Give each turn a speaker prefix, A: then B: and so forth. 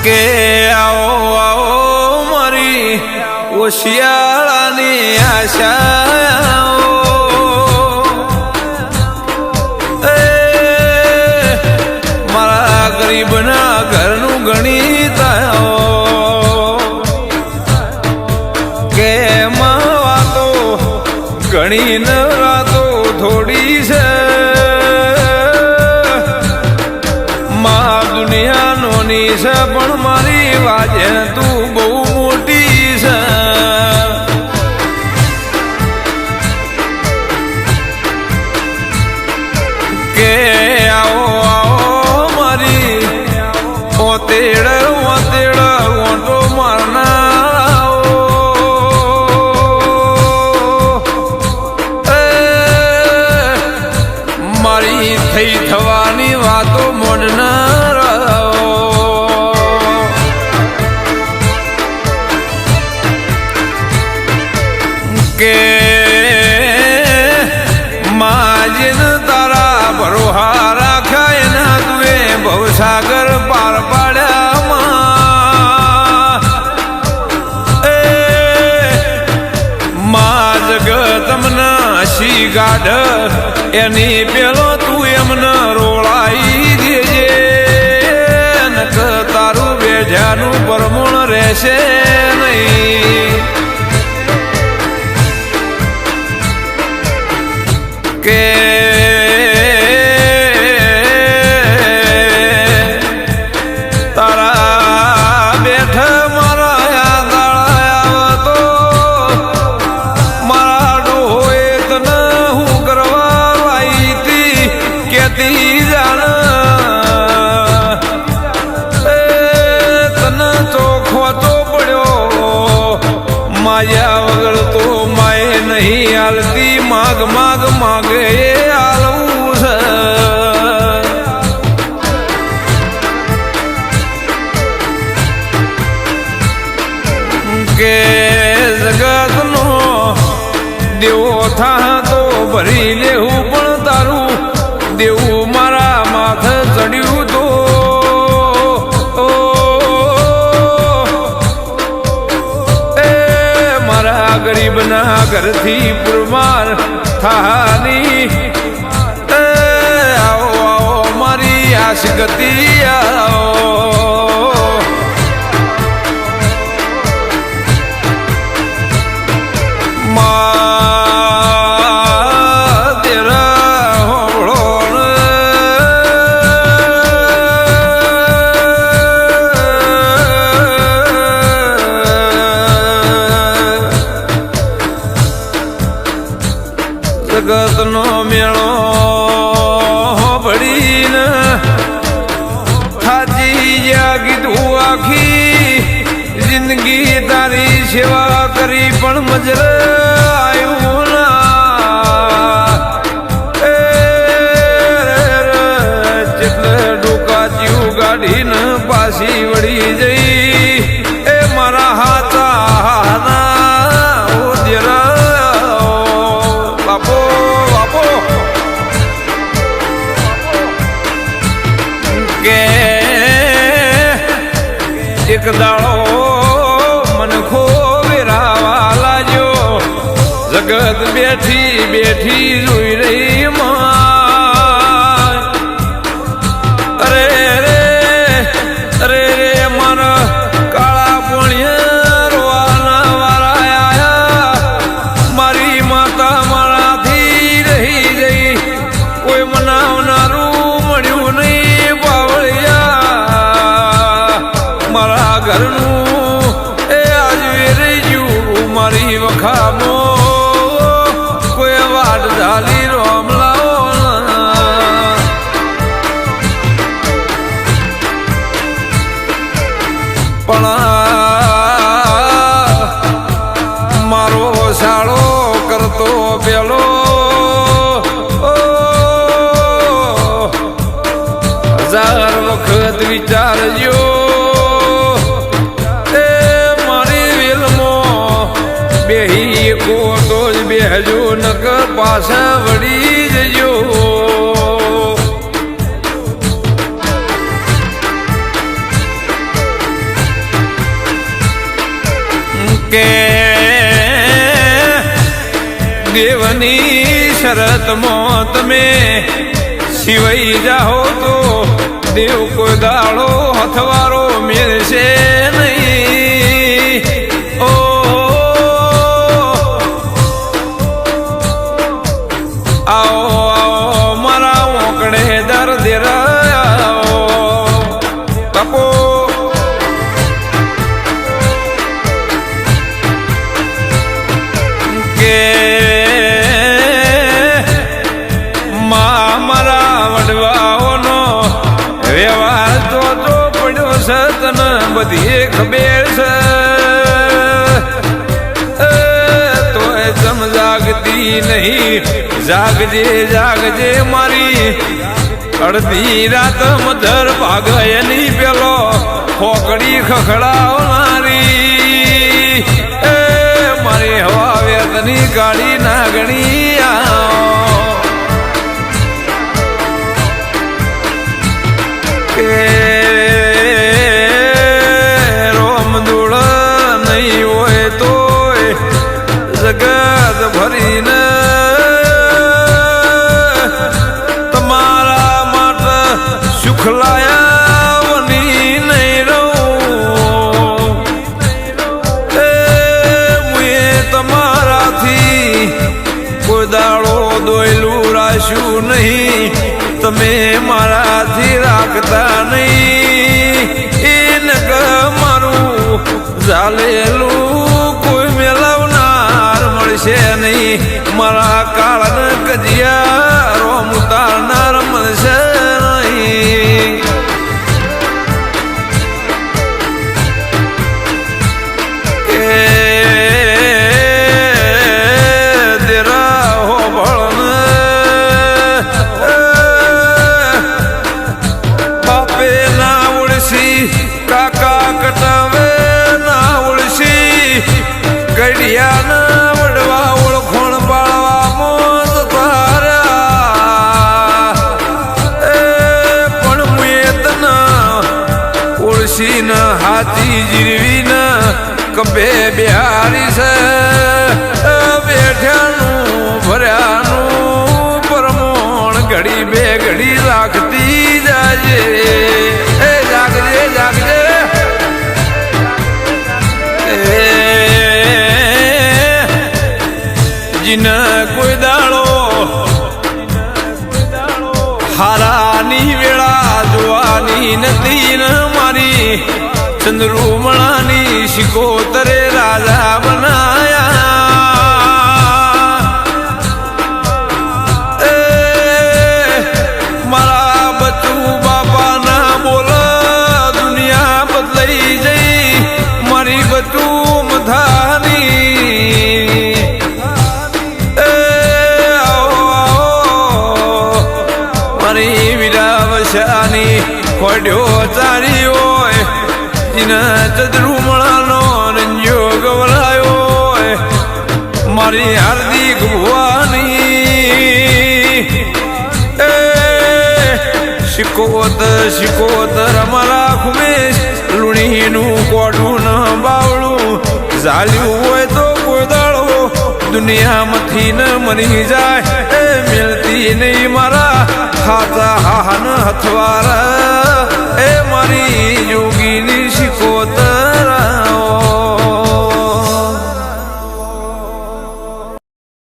A: કે આવો આવો મારી ઓશિયાળાની આશા મારા ગરીબના ઘરનું ગણિત કે વાતો ઘણી ન રાતો થોડી છે દુનિયા નોની છે પણ મારી વાજે તું બહુ મોટી છે કે આવો આવો મારી ઓતેડ ઓતેડ ઓટો મારનાર મારી થઈ થવાની વાતો મોડનાર કે માજન તારા ભરોહા રાખાય ના તુએ ભવસાગર પાર પાડ્યા મા જગત મને હસી ગાઢ એની પેલો તું એમને રોળાઈ દેજે નક તારું બેજાનું પરમુણ રહેશે નહીં કે તારા બેઠ મારા યાદ તો મારા ડોએ તને હું કરવા લાઈ હતી કેતી જાણ તને ચોખ્ખો તો પડ્યો માયા વગર તો માએ નહીં હાલતી માગ માગ માગે એ હાલવું છે કે જગતનો દેવો થા તો ભરી લેવું પણ તારું દેવું મારા માથે ચડ્યું તો ગરીબના ઘરથી પુરમાર થાની આવો આવો મારી આશ ગતિ આવો જગતનો મેળો ભળીને થાજી જ્યાં કીધું આખી જિંદગી તારી સેવા કરી પણ મજર આવ્યું ના જેટલે ડોકાચ્યું ગાડીને પાછી વળી જઈ એ મારા હાથા એક દાડો મન ખોવેરાવા લાજો જગત બેઠી બેઠી જોઈ રહી અરે રે અરે રે મારા કાળા પોણિયા રોવાના વાળા આયા મારી માતા મારાથી રહી ગઈ કોઈ મનાવનારું મળ્યું નહીં બાવળિયા મારા ઘરનું એ આજે રહી ગયું મારી વખામો કોઈ વાટ ઝાલી રોમ લાવો પણ મારો સાળો કરતો પેલો હજાર વખત વિચારજો બેહી કો તો જ બેહજો નક પાછા વળી જજો કે દેવની શરતમાં તમે સિવાઈ જાઓ તો દેવ કોઈ દાડો હથવારો મેળશે નહીં. ઓ આવો આવો મારા ઓકડે દર્દ આવો તપો કે મારા વડવાઓનો વ્યવહાર તો પડ્યો છે તને બધી ખબર છે તો જમ જાગતી નહીં. જાગજે જાગજે મારી અડધી રાત મધર ભાગયની પેલો ખોકડી ખખડાવનારી મારી હવા વેતની ગાડી નાગણી કે રોમદૂળ નહીં હોય તો જગત ભરીને તમારા માટે સુખલાયાવની નહીં રહું. મુએ તમારાથી કોઈ દાડો દોયલું રાખ્યું નહીં. તમે મારાથી રાખતા નહીં. એને મારું ઝાલેલું કોઈ મેળવનાર મળશે નહીં. મારા કાળને કજિયા રોમ ઉતારનાર મળશે નહીં. કે દેરા હો ભળને બાપે ના ઉડસી કાકા કટાવે ના ઉડસી ગઢિયા ના વડવા ઓળખોણ પાળવામાં પણ મુએ તના ઓળસી ન હાથી જીરવી ન કબે બિહારી છે બેઠાનું ભર્યાનું પરમોણ ઘડી બે ઘડી રાખતી જાજે. જાગજે જાગજે જીને કોઈ દાડો હારાની વેળા જોવાની નથી ને મારી ચંદ્રુમણાની શિકોતરે રાજા બનાયા. મારા બચુ બાપાના બોલ દુનિયા બદલાઈ જઈ. મારી બચુ મધાની મારી વિરાવશાની ખોડ્યો ચારી હોય એના ચંદ્રુમણાનો રંજો ગવરાયો મારી હાર્દિક ભુવાની શિકોતર અમારા ખુમેશ લુણીનું કોડું ન બાવળું ઝાલ્યું હોય તો કોઈ દાડો દુનિયામાંથી ન મરી જાય. મિલતી નહીં મારા હાથા હાહન હથવારા મારી